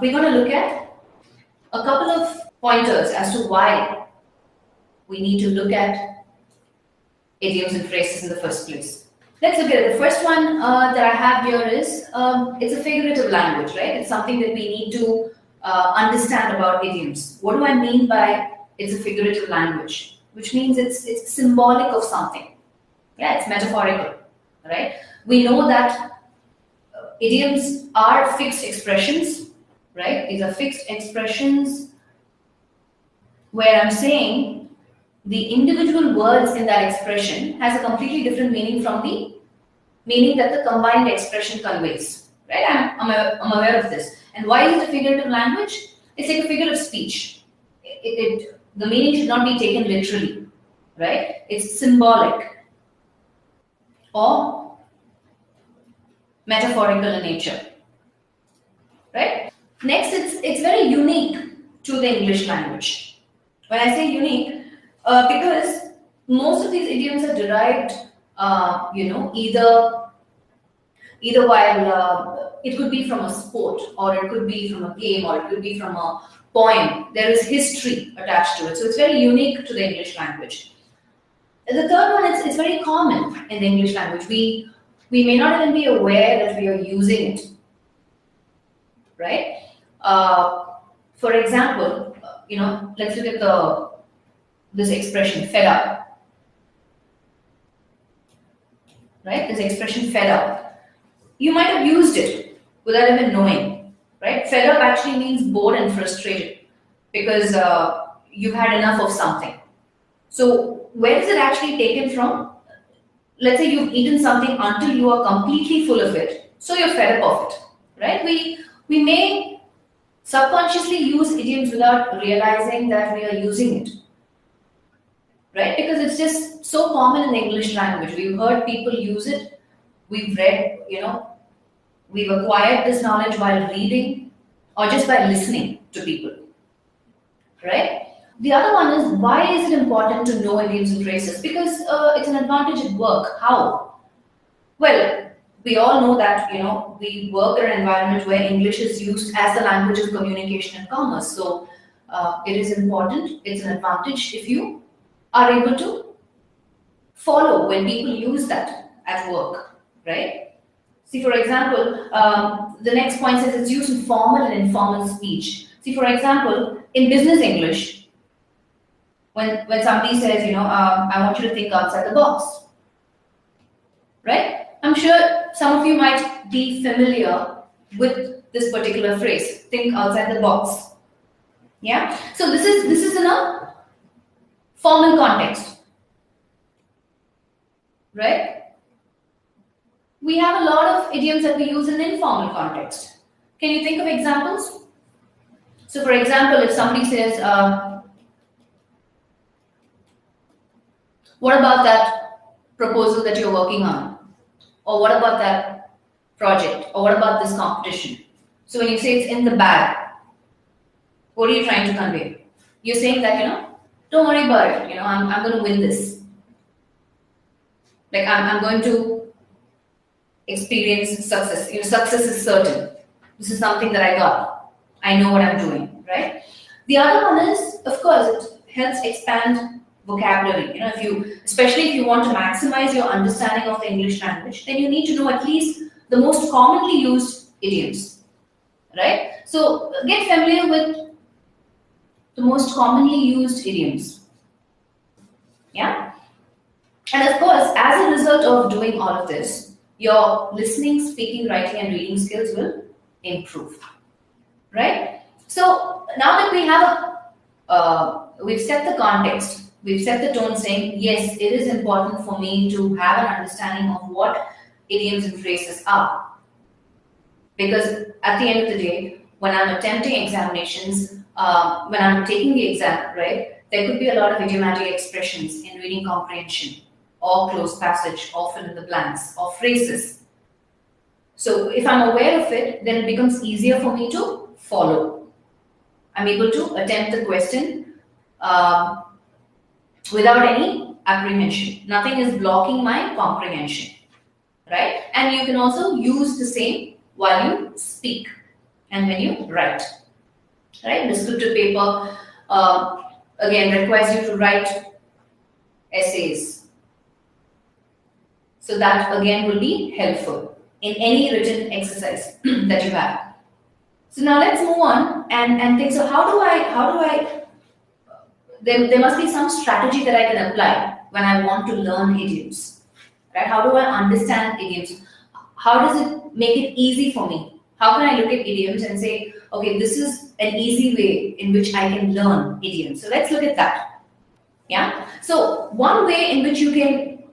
we're going to look at a couple of pointers as to why we need to look at idioms and phrases in the first place. Let's look at it. The first one that I have here is, it's a figurative language, right? It's something that we need to understand about idioms. What do I mean by it's a figurative language? Which means it's symbolic of something. Yeah, it's metaphorical, right? We know that idioms are fixed expressions, right? These are fixed expressions where I'm saying the individual words in that expression has a completely different meaning from the meaning that the combined expression conveys, right? I'm aware of this. And why is it a figurative language? It's like a figure of speech. The meaning should not be taken literally, right? It's symbolic or metaphorical in nature, right? Next, it's very unique to the English language. When I say unique, because most of these idioms are derived, either while it could be from a sport, or it could be from a game, or it could be from a poem. There is history attached to it, so it's very unique to the English language. The third one, it's very common in the English language. We may not even be aware that we are using it, right? For example, let's look at this expression, fed up, right? This expression, fed up. You might have used it without even knowing, right? Fed up actually means bored and frustrated because you've had enough of something. So where is it actually taken from? Let's say you've eaten something until you are completely full of it, so you're fed up of it, right? We may subconsciously use idioms without realizing that we are using it, right? Because it's just so common in the English language. We've heard people use it. We've read, we've acquired this knowledge while reading or just by listening to people, right? The other one is, why is it important to know idioms and phrases? Because it's an advantage at work. How? Well, we all know that, we work in an environment where English is used as the language of communication and commerce. So it is important, it's an advantage if you are able to follow when people use that at work, right? See, for example, the next point says it's used in formal and informal speech. See, for example, in business English, when somebody says, I want you to think outside the box, right? I'm sure some of you might be familiar with this particular phrase, think outside the box. Yeah? So this is in a formal context, right? We have a lot of idioms that we use in informal context. Can you think of examples? So for example, if somebody says, what about that proposal that you're working on? Or what about that project? Or what about this competition? So when you say it's in the bag, what are you trying to convey? You're saying that, don't worry about it. I'm going to win this. Like I'm going to experience success. Success is certain. This is something that I got. I know what I'm doing, right? The other one is, of course, it helps expand vocabulary. Especially if you want to maximize your understanding of the English language, then you need to know at least the most commonly used idioms, right? So get familiar with the most commonly used idioms. Yeah? And of course, as a result of doing all of this, your listening, speaking, writing, and reading skills will improve, right? So now that we have we've set the context, we've set the tone saying, yes, it is important for me to have an understanding of what idioms and phrases are. Because at the end of the day, when I'm attempting examinations, when I'm taking the exam, right, there could be a lot of idiomatic expressions in reading comprehension, or closed passage, or fill in the blanks, or phrases. So if I'm aware of it, then it becomes easier for me to follow. I'm able to attempt the question without any apprehension. Nothing is blocking my comprehension, right? And you can also use the same while you speak. and when you write. Right? Descriptive paper again requires you to write essays. So that again will be helpful in any written exercise that you have. So now let's move on and think, so how do I, there must be some strategy that I can apply when I want to learn idioms, right? How do I understand idioms? How does it make it easy for me? How can I look at idioms and say, okay, this is an easy way in which I can learn idioms. So let's look at that. Yeah. So one way in which you can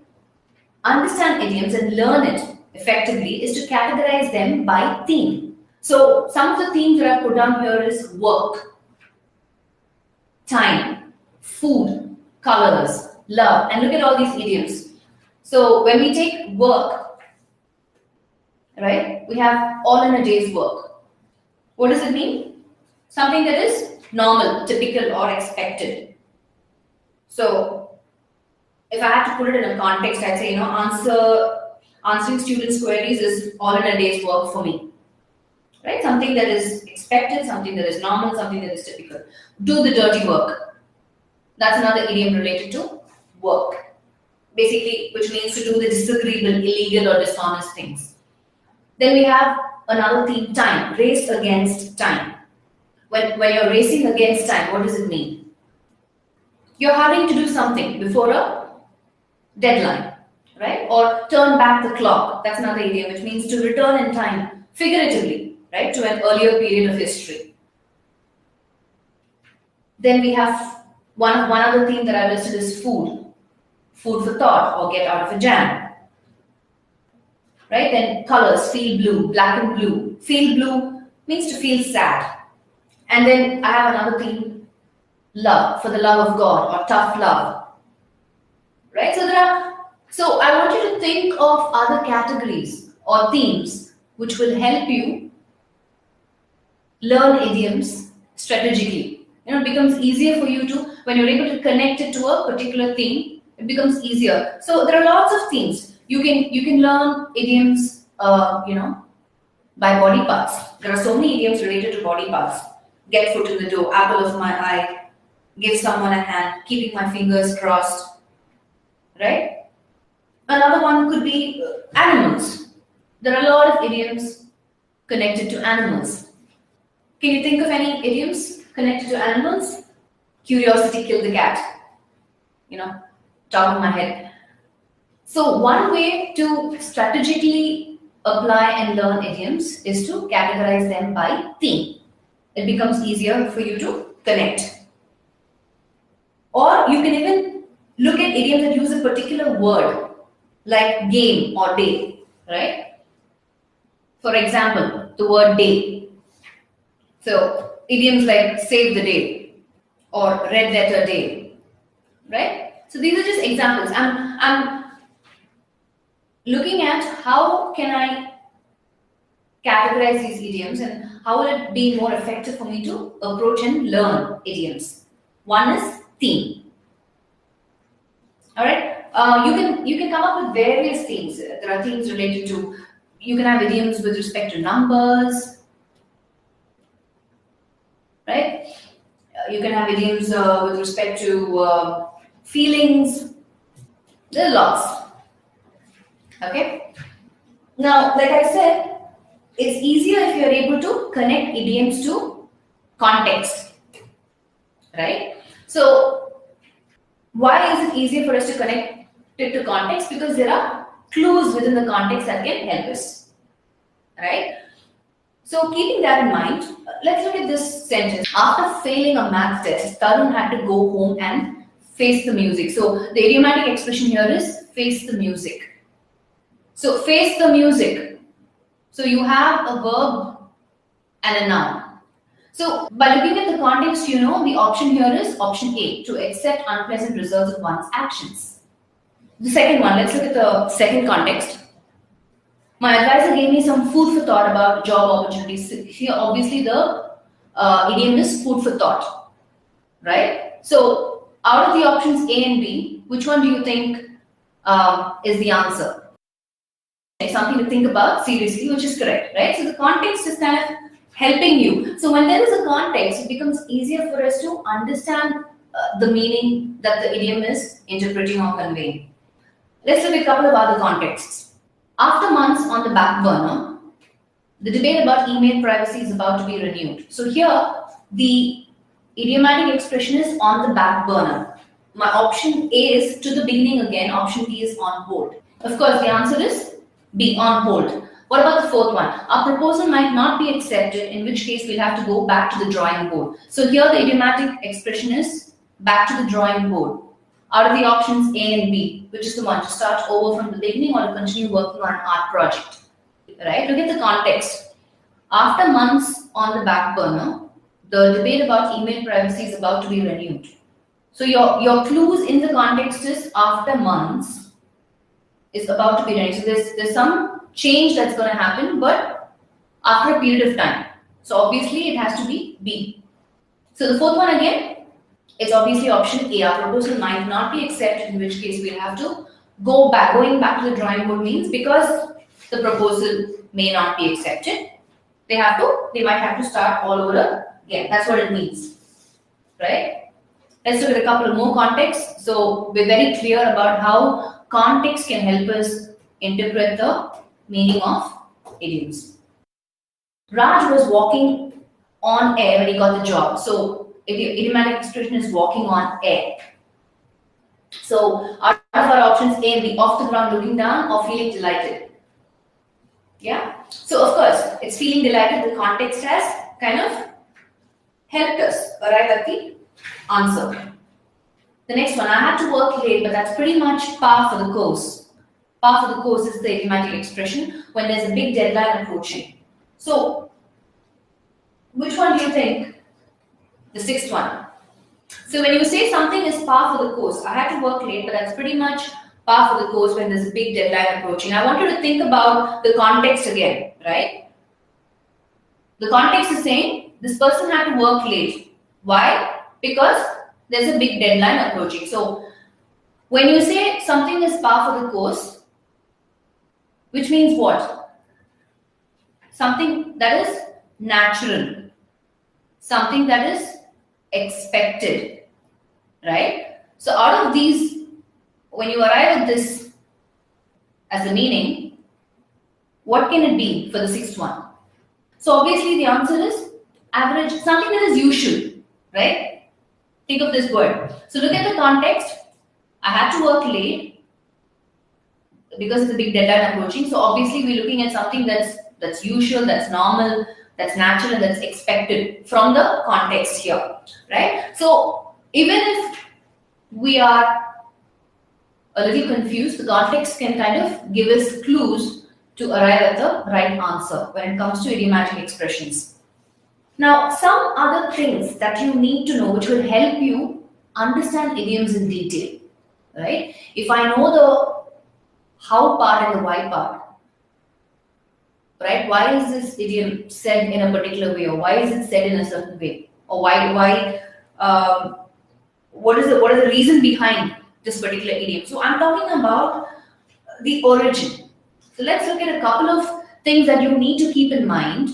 understand idioms and learn it effectively is to categorize them by theme. So some of the themes that I've put down here is work, time, food, colors, love, and look at all these idioms. So when we take work, right, we have all in a day's work. What does it mean? Something that is normal, typical, or expected. So if I had to put it in a context, I'd say, answering students' queries is all in a day's work for me. Right? Something that is expected, something that is normal, something that is typical. Do the dirty work. That's another idiom related to work. Basically, which means to do the disagreeable, illegal, or dishonest things. Then we have another theme, time. Race against time. When you're racing against time, what does it mean? You're having to do something before a deadline, right? Or turn back the clock. That's another idiom, which means to return in time, figuratively, right, to an earlier period of history. Then we have one other theme that I listed is food. Food for thought, or get out of a jam. Right? Then colors, feel blue, black and blue. Feel blue means to feel sad. And then I have another theme, love, for the love of God, or tough love. Right? So I want you to think of other categories or themes which will help you learn idioms strategically. It becomes easier for you to, when you're able to connect it to a particular theme, it becomes easier. So there are lots of themes. You can learn idioms, by body parts. There are so many idioms related to body parts. Get foot in the door, apple of my eye, give someone a hand, keeping my fingers crossed. Right? Another one could be animals. There are a lot of idioms connected to animals. Can you think of any idioms connected to animals? Curiosity killed the cat. Top of my head. So one way to strategically apply and learn idioms is to categorize them by theme. It becomes easier for you to connect. Or you can even look at idioms that use a particular word, like game or day, right? For example, the word day. So idioms like save the day or red letter day, right? So these are just examples. I'm looking at how can I categorize these idioms and how will it be more effective for me to approach and learn idioms. One is theme. All right. You can come up with various themes. There are themes related to, you can have idioms with respect to numbers, right? You can have idioms with respect to feelings. There are lots. Okay. Now, like I said, it's easier if you're able to connect idioms to context, right? So, why is it easier for us to connect it to context? Because there are clues within the context that can help us, right? So, keeping that in mind, let's look at this sentence. After failing a math test, Tarun had to go home and face the music. So, the idiomatic expression here is face the music. So, face the music. So you have a verb and a noun. So by looking at the context, the option here is option A, to accept unpleasant results of one's actions. The second one, let's look at the second context. My advisor gave me some food for thought about job opportunities. Here, obviously, the idiom is food for thought, right? So out of the options A and B, which one do you think is the answer? Something to think about seriously, which is correct, right? So the context is kind of helping you. So when there is a context, it becomes easier for us to understand the meaning that the idiom is interpreting or conveying. Let's look at a couple of other contexts. After months on the back burner, the debate about email privacy is about to be renewed. So here, the idiomatic expression is on the back burner. My option A is to the beginning again, option B is on hold. Of course, the answer is B, on hold. What about the fourth one? Our proposal might not be accepted, in which case we'll have to go back to the drawing board. So here the idiomatic expression is back to the drawing board. Out of the options A and B, which is the one to start over from the beginning or to continue working on an art project. Right? Look at the context. After months on the back burner, the debate about email privacy is about to be renewed. So your clues in the context is after months is about to be renewed. So there's some change that's going to happen, but after a period of time. So obviously it has to be B. So the fourth one again, it's obviously option A. Our proposal might not be accepted, in which case we'll have to go back. Going back to the drawing board means because the proposal may not be accepted, they might have to start all over again. That's what it means, right? Let's look at a couple of more contexts. So we're very clear about how context can help us interpret the meaning of idioms. Raj was walking on air when he got the job. So idiomatic expression is walking on air. So out of our options A and B, off the ground looking down or feeling delighted. Yeah. So of course, it's feeling delighted. The context has kind of helped us arrive at the answer. The next one, I had to work late, but that's pretty much par for the course. Par for the course is the idiomatic expression when there's a big deadline approaching. So, which one do you think? The sixth one. So when you say something is par for the course, I had to work late, but that's pretty much par for the course when there's a big deadline approaching. I want you to think about the context again, right? The context is saying this person had to work late. Why? Because there's a big deadline approaching. So when you say something is par for the course, which means what? Something that is natural. Something that is expected, right? So out of these, when you arrive at this as a meaning, what can it be for the sixth one? So obviously the answer is average, something that is usual, right? Think of this word. So look at the context. I had to work late because it's a big deadline approaching. So obviously we're looking at something that's usual, that's normal, that's natural, and that's expected from the context here, right? So even if we are a little confused, the context can kind of give us clues to arrive at the right answer when it comes to idiomatic expressions. Now, some other things that you need to know which will help you understand idioms in detail, right? If I know the how part and the why part, right? Why is this idiom said in a particular way, or why is it said in a certain way, or what is the reason behind this particular idiom? So I'm talking about the origin. So let's look at a couple of things that you need to keep in mind.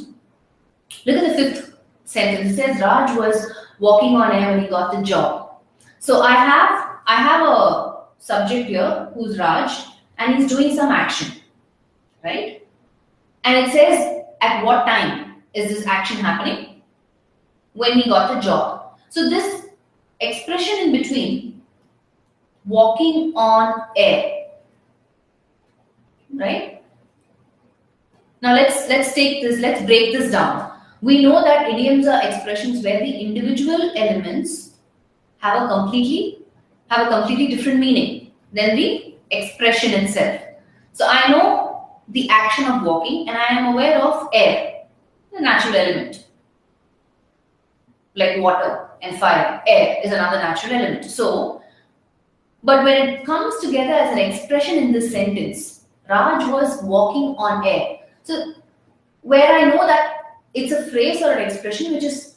Look at the fifth sentence. It says Raj was walking on air when he got the job. So I have a subject here who's Raj, and he's doing some action, right? And it says at what time is this action happening? When he got the job. So this expression in between, walking on air, right? Now let's break this down. We know that idioms are expressions where the individual elements have a completely different meaning than the expression itself. So I know the action of walking, and I am aware of air, the natural element. Like water and fire, air is another natural element. So, but when it comes together as an expression in this sentence, Raj was walking on air. So, where I know that it's a phrase or an expression which is,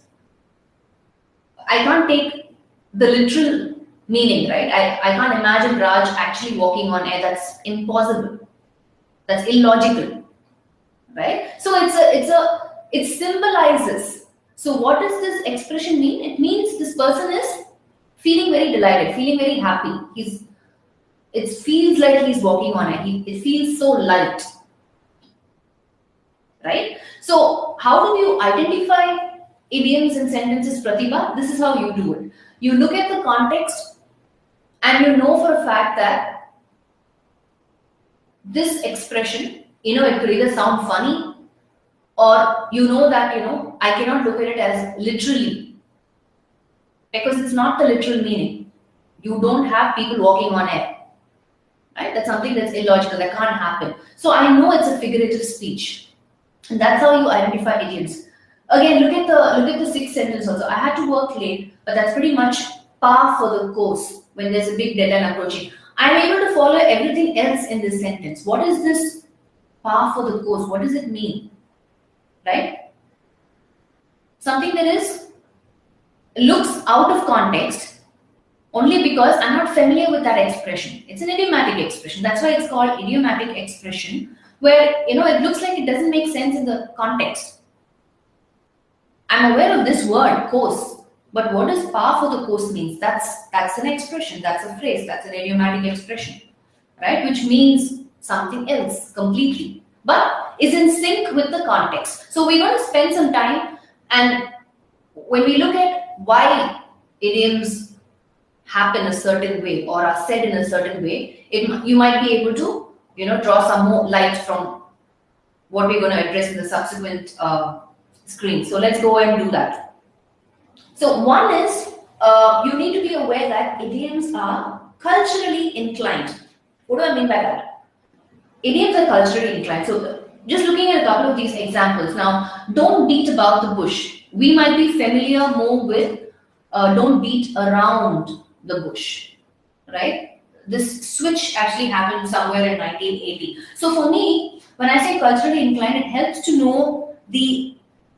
I can't take the literal meaning, right? I can't imagine Raj actually walking on air. That's impossible. That's illogical, right? So It symbolizes. So what does this expression mean? It means this person is feeling very delighted, feeling very happy. It feels like he's walking on air. It feels so light. Right? So how do you identify idioms and sentences, Pratibha? This is how you do it. You look at the context and you know for a fact that this expression, it could either sound funny, or that, I cannot look at it as literally, because it's not the literal meaning. You don't have people walking on air. Right? That's something that's illogical, that can't happen. So I know it's a figurative speech. And that's how you identify idioms. Again, look at the sixth sentence also. I had to work late, but that's pretty much par for the course when there's a big deadline approaching. I'm able to follow everything else in this sentence. What is this par for the course? What does it mean? Right? Something that looks out of context only because I'm not familiar with that expression. It's an idiomatic expression. That's why it's called idiomatic expression, where it looks like it doesn't make sense in the context. I'm aware of this word, course, but what does par for the course means? That's an expression, that's a phrase, that's an idiomatic expression, right? Which means something else completely, but is in sync with the context. So we're going to spend some time, and when we look at why idioms happen a certain way or are said in a certain way, you might be able to draw some more light from what we're going to address in the subsequent screen. So let's go ahead and do that. So one is, you need to be aware that idioms are culturally inclined. What do I mean by that? Idioms are culturally inclined. So just looking at a couple of these examples. Now, don't beat about the bush. We might be familiar more with don't beat around the bush, right? This switch actually happened somewhere in 1980. So for me, when I say culturally inclined, it helps to know the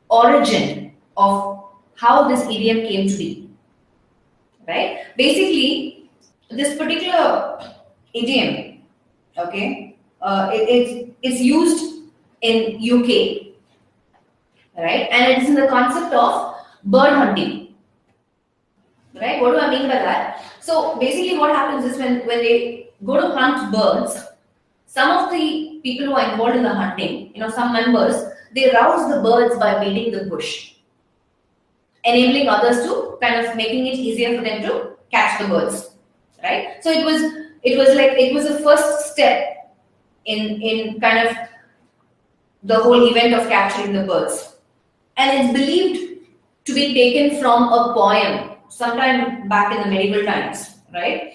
origin of how this idiom came to be, right? Basically, this particular idiom, okay, it's used in UK, right? And it is in the concept of bird hunting, right? What do I mean by that? So basically what happens is when they go to hunt birds, some of the people who are involved in the hunting, some members, they rouse the birds by beating the bush, enabling others to kind of making it easier for them to catch the birds, right? So it was a first step in kind of the whole event of capturing the birds. And it's believed to be taken from a poem sometime back in the medieval times, right?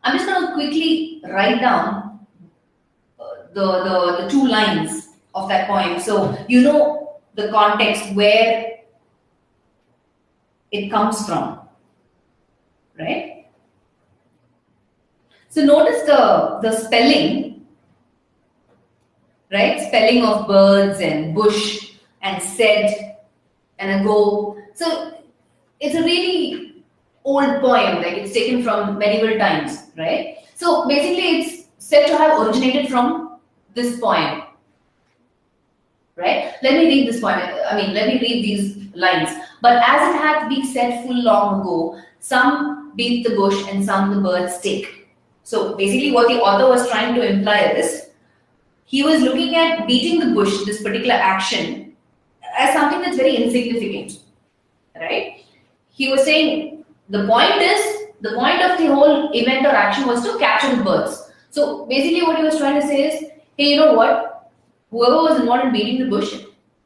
I'm just going to quickly write down the two lines of that poem, so the context where it comes from, right? So notice the spelling, right? Spelling of birds and bush and said and ago. So it's a really old poem, like it's taken from medieval times, right? So basically it's said to have originated from this poem, right? Let me read this poem. Let me read these lines. But as it hath been said full long ago, some beat the bush and some the birds take. So basically what the author was trying to imply is, he was looking at beating the bush, this particular action, as something that's very insignificant, right? He was saying the point of the whole event or action was to capture the birds. So basically what he was trying to say is, hey, you know what? Whoever was involved in beating the bush,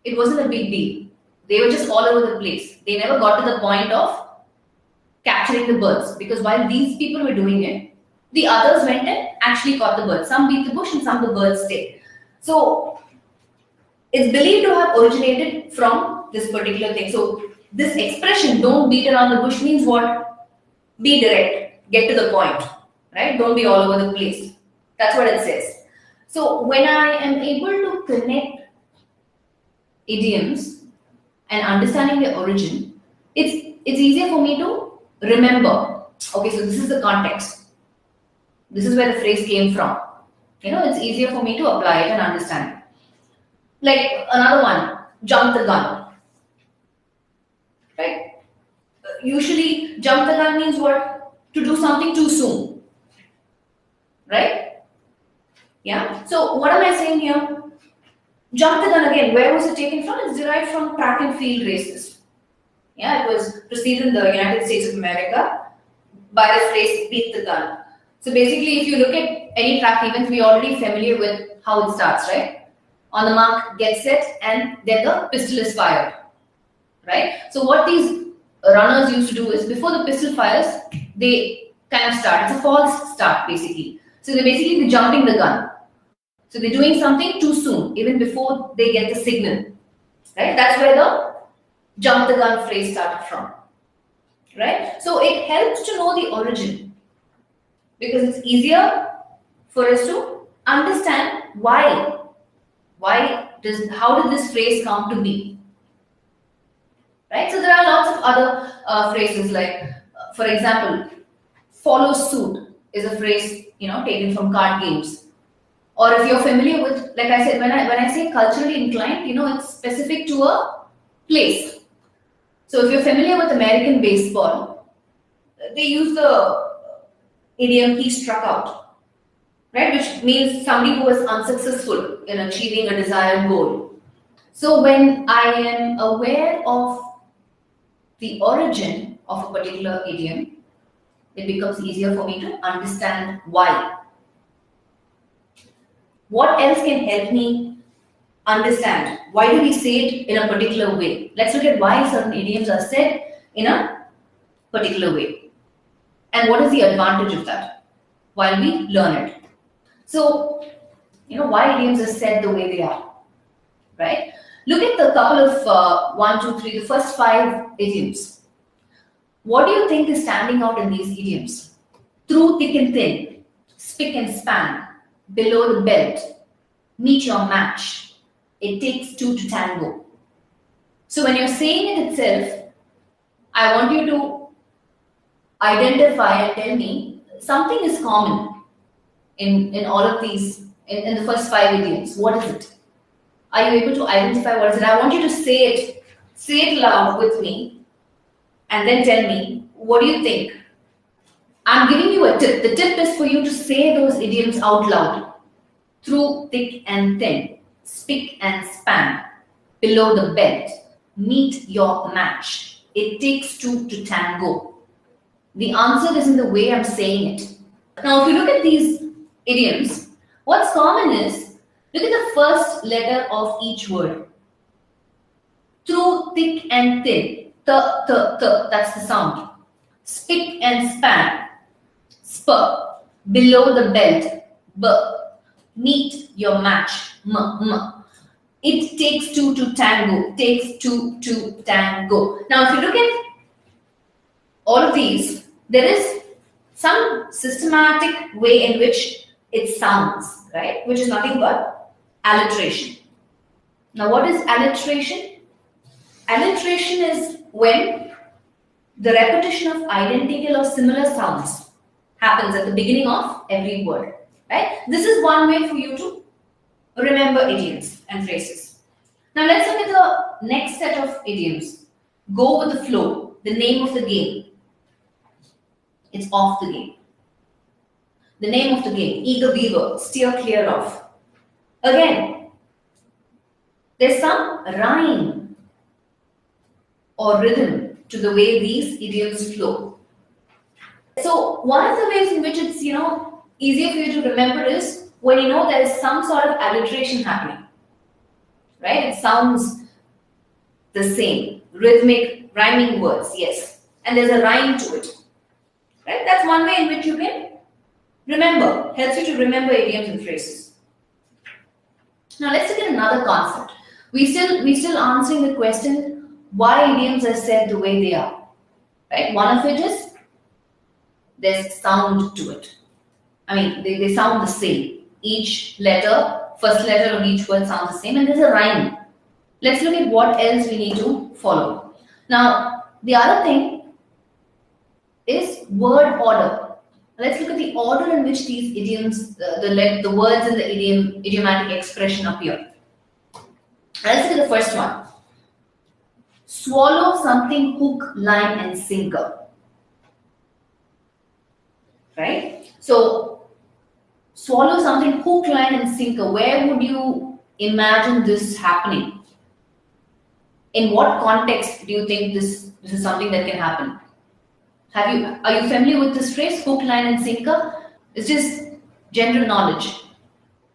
it wasn't a big deal. They were just all over the place. They never got to the point of capturing the birds, because while these people were doing it, the others went and actually caught the birds. Some beat the bush and some the birds stayed. So it's believed to have originated from this particular thing. So this expression, don't beat around the bush, means what? Be direct, get to the point, right? Don't be all over the place. That's what it says. So when I am able to connect idioms and understanding their origin, it's easier for me to remember. Okay, so this is the context. This is where the phrase came from. It's easier for me to apply it and understand it. Like another one, jump the gun, right? Usually, jump the gun means what? To do something too soon, right? Yeah. So what am I saying here? Jump the gun again. Where was it taken from? It's derived from track and field races. Yeah, it was preceded in the United States of America by the phrase "beat the gun." So basically, if you look at any track event, we're already familiar with how it starts, right? On the mark, get set, and then the pistol is fired, right? So what these runners used to do is, before the pistol fires, they kind of start. It's a false start, basically. So they're basically jumping the gun. So they're doing something too soon, even before they get the signal, right? That's where the jump the gun phrase started from, right? So it helps to know the origin, because it's easier for us to understand how did this phrase come to be, right? So there are lots of other phrases like, for example, follow suit is a phrase, taken from card games. Or if you're familiar with, like I said, when I say culturally inclined, it's specific to a place. So if you're familiar with American baseball, they use the idiom "he struck out," right? Which means somebody who was unsuccessful in achieving a desired goal. So when I am aware of the origin of a particular idiom, it becomes easier for me to understand why. What else can help me understand why do we say it in a particular way? Let's look at why certain idioms are said in a particular way. And what is the advantage of that while we learn it? So, why idioms are said the way they are, right? Look at the couple of 1, 2, 3, the first 5 idioms. What do you think is standing out in these idioms? Through thick and thin, spick and span, below the belt, meet your match, it takes 2 to tango. So when you're saying it itself, I want you to identify and tell me something is common in all of these, in the first 5 idioms. What is it? Are you able to identify what is it? I want you to say it loud with me, and then tell me, what do you think? I'm giving you a tip. The tip is for you to say those idioms out loud. Through thick and thin, spick and span, below the belt, meet your match, it takes 2 to tango. The answer is in the way I'm saying it. Now, if you look at these idioms, what's common is, look at the first letter of each word. Through thick and thin, that's the sound. Spick and span, sp, below the belt, b, meet your match, m. It takes 2 to tango, takes 2 to tango. Now, if you look at all of these, there is some systematic way in which it sounds, right? Which is nothing but alliteration. Now, what is alliteration? Alliteration is when the repetition of identical or similar sounds happens at the beginning of every word, right? This is one way for you to remember idioms and phrases. Now, let's look at the next set of idioms. Go with the flow, the name of the game. It's off the game. The name of the game, eager beaver, steer clear of. Again, there's some rhyme or rhythm to the way these idioms flow. So one of the ways in which it's easier for you to remember is when there is some sort of alliteration happening, right? It sounds the same, rhythmic, rhyming words, yes, and there's a rhyme to it, right? That's one way in which you can remember, helps you to remember idioms and phrases. Now let's look at another concept. We still answering the question why idioms are said the way they are, right? One of it is there's sound to it. I mean, they sound the same. Each letter, first letter of each word sounds the same, and there's a rhyme. Let's look at what else we need to follow. Now, the other thing is word order. Let's look at the order in which these idioms, the words in the idiomatic expression appear. Let's look at the first one. swallow something hook, line, and sinker. Right? So, swallow something hook, line, and sinker. Where would you imagine this happening? In what context do you think this is something that can happen? Are you familiar with this phrase, hook, line, and sinker? It's just general knowledge.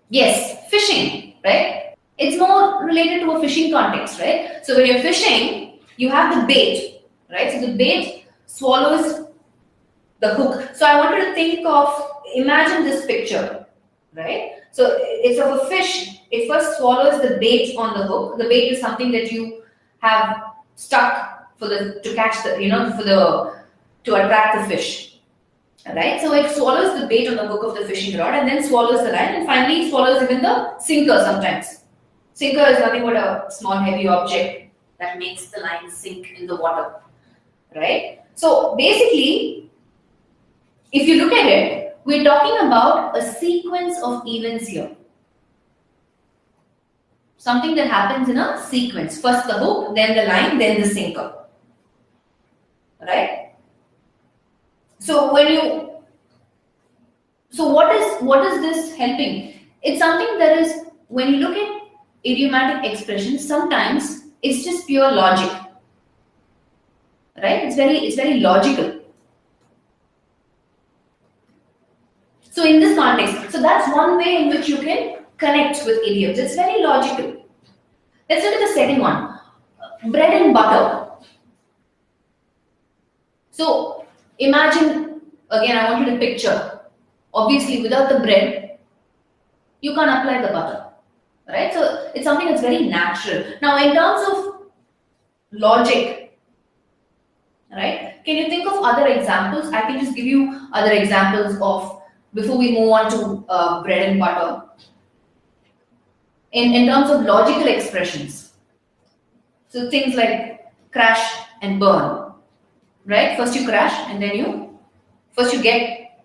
Yes, fishing, right? It's more related to a fishing context, right? So when you're fishing, you have the bait, right? So the bait swallows the hook. So I want you to imagine this picture, right? So it's of a fish. It first swallows the bait on the hook. The bait is something that you have stuck to catch to attract the fish, right? So it swallows the bait on the hook of the fishing rod and then swallows the line and finally swallows even the sinker sometimes. Sinker is nothing but a small heavy object that makes the line sink in the water, right? So basically, if you look at it, we're talking about a sequence of events here. Something that happens in a sequence. First the hook, then the line, then the sinker, right? So what is this helping? It's something that is, when you look at idiomatic expressions, sometimes it's just pure logic, right? It's very logical. So in this context, so that's one way in which you can connect with idioms. It's very logical. Let's look at the second one, bread and butter. So imagine, again, I want you to picture, obviously without the bread, you can't apply the butter, right? So it's something that's very natural. Now in terms of logic, right? Can you think of other examples? I can just give you other examples before we move on to bread and butter. In terms of logical expressions. So things like crash and burn, right? First you crash and then you get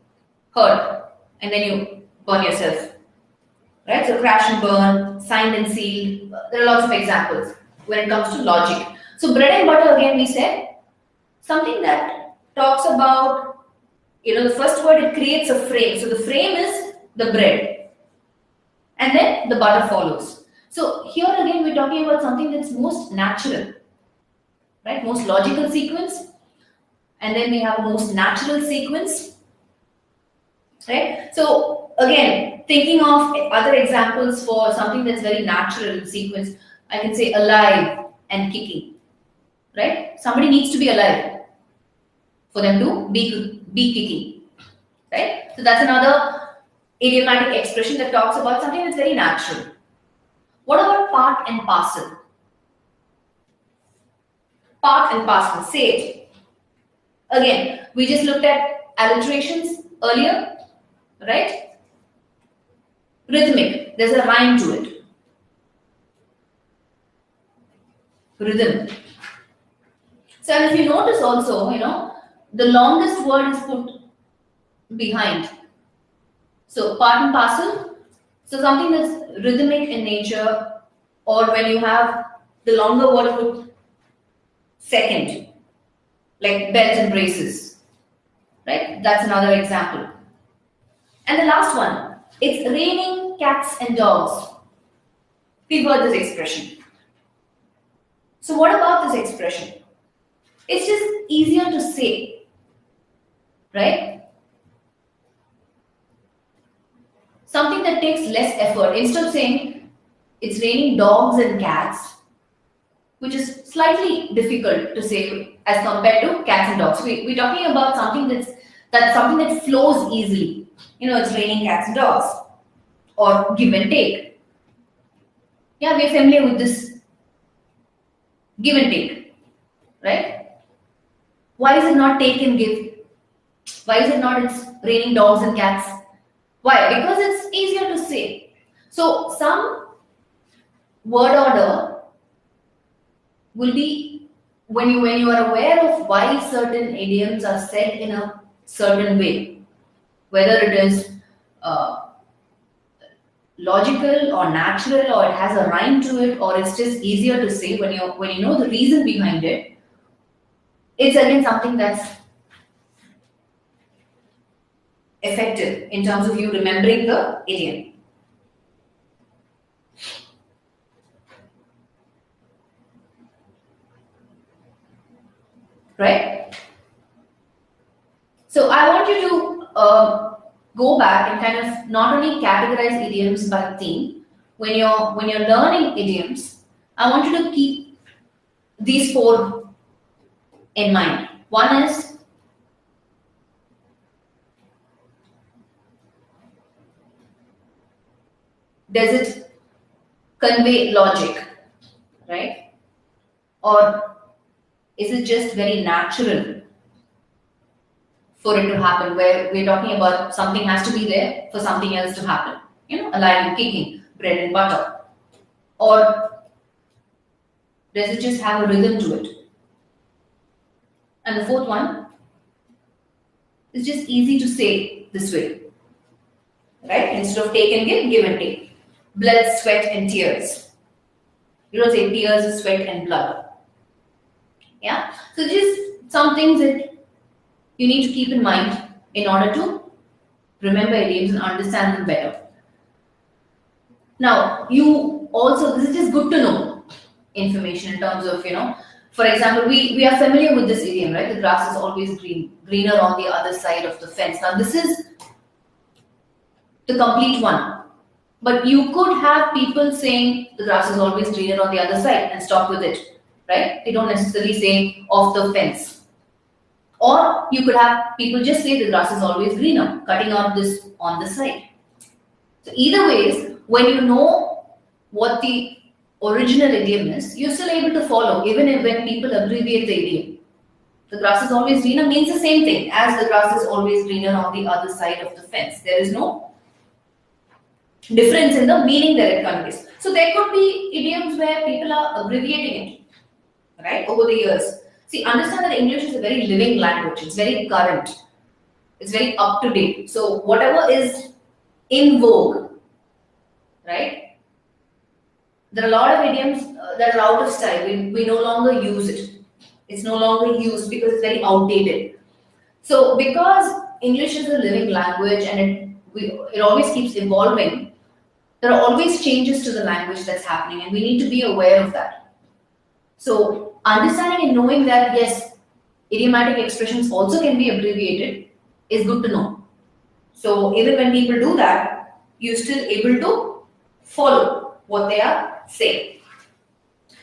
hurt and then you burn yourself, right? So crash and burn, signed and sealed. There are lots of examples when it comes to logic. So bread and butter, again, we said something that talks about, the first word, it creates a frame. So the frame is the bread and then the butter follows. So here again, we're talking about something that's most natural, right? Most logical sequence. And then we have a most natural sequence, right? So again, thinking of other examples for something that's very natural in sequence, I can say alive and kicking, right? Somebody needs to be alive for them to be kicking, right? So that's another idiomatic expression that talks about something that's very natural. What about part and parcel? Part and parcel, say it. Again, we just looked at alliterations earlier, right? Rhythmic, there's a rhyme to it. Rhythm. So if you notice also, the longest word is put behind. So part and parcel, so something that's rhythmic in nature, or when you have the longer word put second, like belts and braces, right? That's another example. And the last one, it's raining cats and dogs. We've heard this expression. So what about this expression? It's just easier to say, right? Something that takes less effort. Instead of saying it's raining dogs and cats, which is slightly difficult to say as compared to cats and dogs. We're talking about something that's something that flows easily. It's raining cats and dogs, or give and take. Yeah, we're familiar with this give and take, right? Why is it not take and give? Why is it not it's raining dogs and cats? Why? Because it's easier to say. So some word order will be when you are aware of why certain idioms are said in a certain way, whether it is logical or natural, or it has a rhyme to it, or it's just easier to say when you know the reason behind it, it's again something that's effective in terms of you remembering the idiom. Right? So I want you to go back and kind of not only categorize idioms by theme. When you're learning idioms, I want you to keep these four in mind. One is does it convey logic, right? Or is it just very natural for it to happen, where we're talking about something has to be there for something else to happen? Alive and kicking, bread and butter. Or does it just have a rhythm to it? And the fourth one is just easy to say this way, right? Instead of take and give and take. Blood, sweat, and tears. You don't say tears, sweat, and blood. Yeah? So just some things that you need to keep in mind in order to remember idioms and understand them better. Now, you also, this is just good to know information in terms of, for example, we are familiar with this idiom, right? The grass is always greener on the other side of the fence. Now, this is the complete one. But you could have people saying the grass is always greener on the other side and stop with it, right? They don't necessarily say off the fence. Or you could have people just say the grass is always greener, cutting out this on the side. So either ways, when you know what the original idiom is, you're still able to follow, even when people abbreviate the idiom. The grass is always greener means the same thing as the grass is always greener on the other side of the fence. There is no difference in the meaning that it conveys. So there could be idioms where people are abbreviating it, right, over the years. See, understand that English is a very living language. It's very current. It's very up to date. So whatever is in vogue, right? There are a lot of idioms that are out of style. We no longer use it. It's no longer used because it's very outdated. So because English is a living language and it always keeps evolving, there are always changes to the language that's happening, and we need to be aware of that. So understanding and knowing that, yes, idiomatic expressions also can be abbreviated is good to know. So even when people do that, you're still able to follow what they are saying.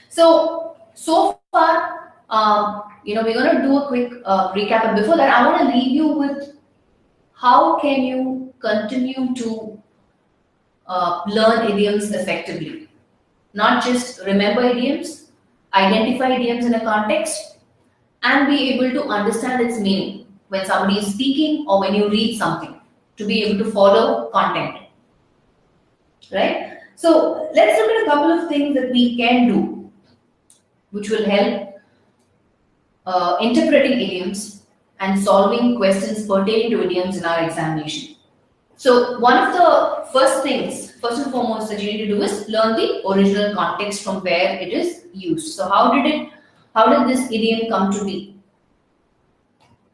So far, we're going to do a quick recap. And before that, I want to leave you with how can you continue to learn idioms effectively. Not just remember idioms, identify idioms in a context, and be able to understand its meaning when somebody is speaking or when you read something, to be able to follow content. Right? So let's look at a couple of things that we can do which will help interpreting idioms and solving questions pertaining to idioms in our examination. So one of the first and foremost that you need to do is learn the original context from where it is used. So how did this idiom come to be?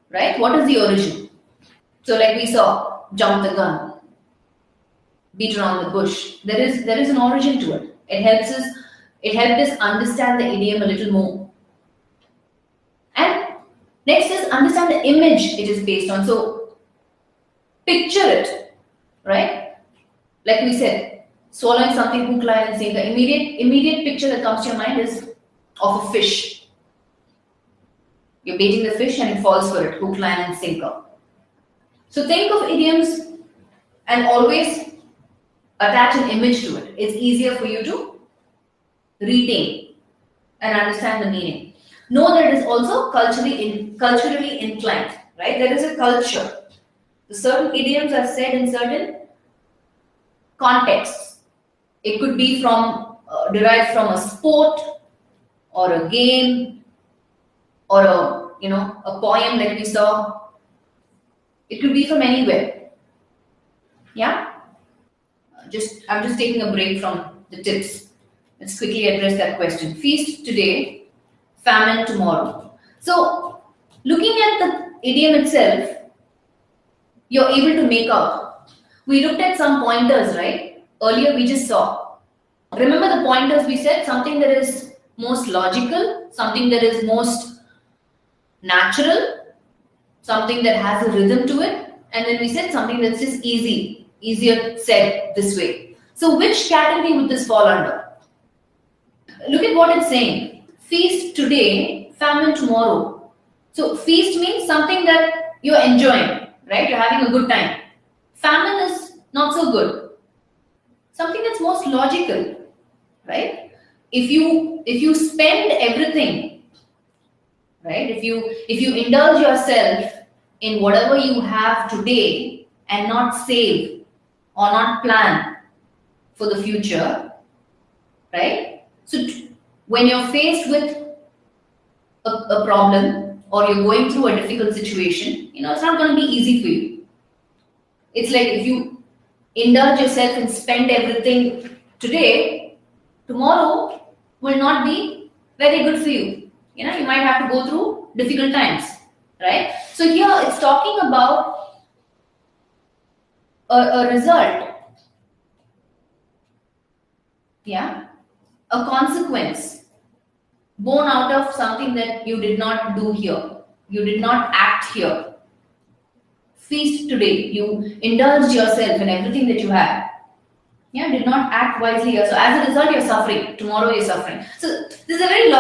Right? What is the origin? So like we saw, jump the gun, beat around the bush. There is an origin to it. It helped us understand the idiom a little more. And next is understand the image it is based on. So picture it, right? Like we said, swallowing something, hook, line, and sinker. Immediate picture that comes to your mind is of a fish. You're baiting the fish and it falls for it, hook, line, and sinker. So think of idioms and always attach an image to it. It's easier for you to retain and understand the meaning. Know that it is also culturally inclined, right? There is a culture. The certain idioms are said in certain contexts. It could be derived from a sport or a game or a poem like we saw. It could be from anywhere. Yeah. I'm just taking a break from the tips. Let's quickly address that question. Feast today, famine tomorrow. So looking at the idiom itself, you're able to make out. We looked at some pointers, right? Earlier we just saw. Remember the pointers we said? Something that is most logical, something that is most natural, something that has a rhythm to it, and then we said something that's just easier said this way. So which category would this fall under? Look at what it's saying. Feast today, famine tomorrow. So feast means something that you're enjoying, right? You're having a good time. Famine is not so good. Something that's most logical, right? If you spend everything, right? If you indulge yourself in whatever you have today and not save or not plan for the future, right? So when you're faced with a problem or you're going through a difficult situation, it's not going to be easy for you. It's like if you indulge yourself and spend everything today, tomorrow will not be very good for you. You might have to go through difficult times, right? So here it's talking about a result, a consequence born out of something that you did not do here. You did not act here. Feast today. You indulged yourself in everything that you had. Did not act wisely here. So as a result, you're suffering. Tomorrow you're suffering. So this is a very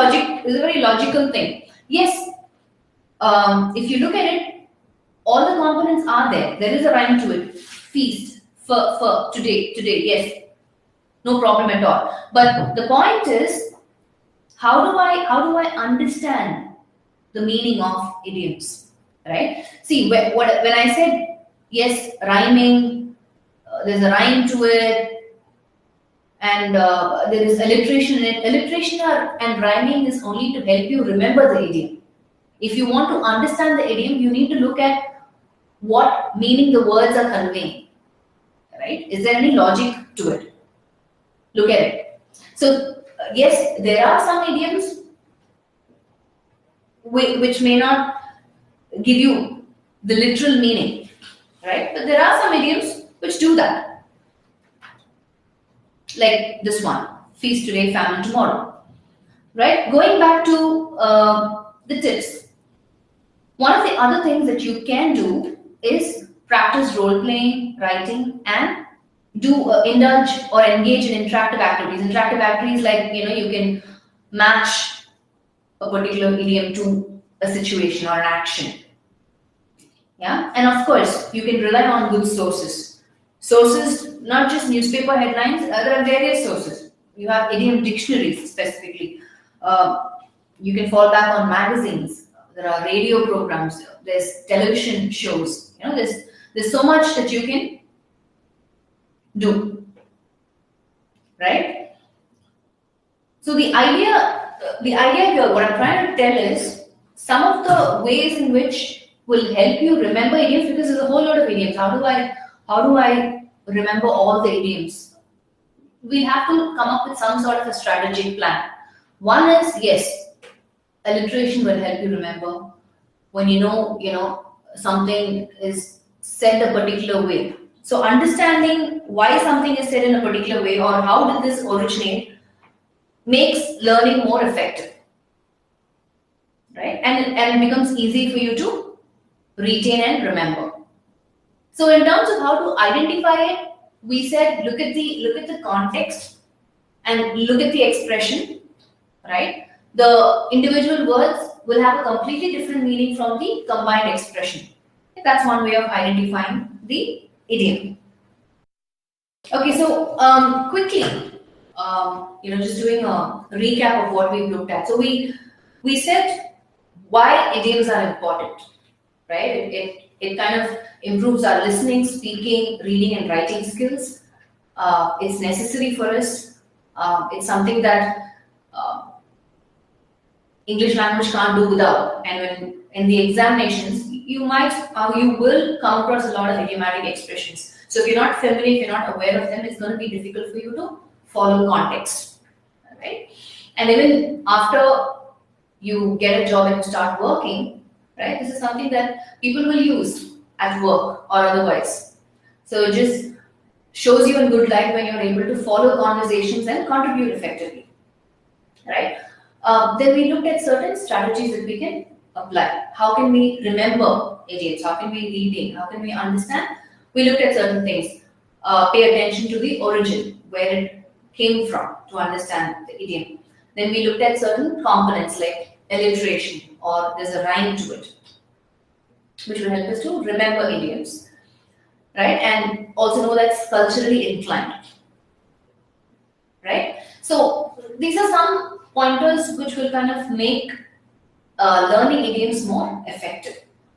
logical thing. Yes, if you look at it, all the components are there. There is a rhyme to it. Feast, for today, yes. No problem at all. But the point is, how do I understand the meaning of idioms, right? See, when I said yes, rhyming, there's a rhyme to it, and there is alliteration in it. Alliteration and rhyming is only to help you remember the idiom. If you want to understand the idiom, you need to look at what meaning the words are conveying, right? Is there any logic to it? Look at it. So yes, there are some idioms which may not give you the literal meaning, right? But there are some idioms which do that. Like this one, feast today, famine tomorrow, right? Going back to the tips, one of the other things that you can do is practice role-playing, writing, and do indulge or engage in interactive activities. Interactive activities like, you can match a particular idiom to a situation or an action. And of course, you can rely on good sources. Sources, not just newspaper headlines, there are various sources. You have idiom dictionaries specifically. You can fall back on magazines. There are radio programs. There's television shows. There's so much that you can do, right? So the idea here, what I'm trying to tell is some of the ways in which will help you remember idioms, because there's a whole lot of idioms. How do I remember all the idioms? We have to come up with some sort of a strategic plan. One is, yes, alliteration will help you remember. When you know something is said a particular way. So understanding why something is said in a particular way or how did this originate makes learning more effective, right? And it becomes easy for you to retain and remember. So in terms of how to identify it, we said look at the context and look at the expression, right? The individual words will have a completely different meaning from the combined expression. That's one way of identifying the idiom. Okay, so quickly, just doing a recap of what we've looked at. So we said why idioms are important, right? It kind of improves our listening, speaking, reading, and writing skills. It's necessary for us. It's something that English language can't do without. And when in the examinations, you will come across a lot of idiomatic expressions. So if you're not familiar, if you're not aware of them, it's going to be difficult for you to follow context, right? And even after you get a job and you start working, right? This is something that people will use at work or otherwise. So it just shows you in good light when you're able to follow conversations and contribute effectively, right? Then we looked at certain strategies that we can apply. How can we remember idioms? How can we retain? How can we understand? We looked at certain things. Pay attention to the origin, where it came from, to understand the idiom. Then we looked at certain components like alliteration, or there's a rhyme to it, which will help us to remember idioms, right? And also know that's culturally inclined, right? So these are some pointers which will kind of make learning idioms more effective.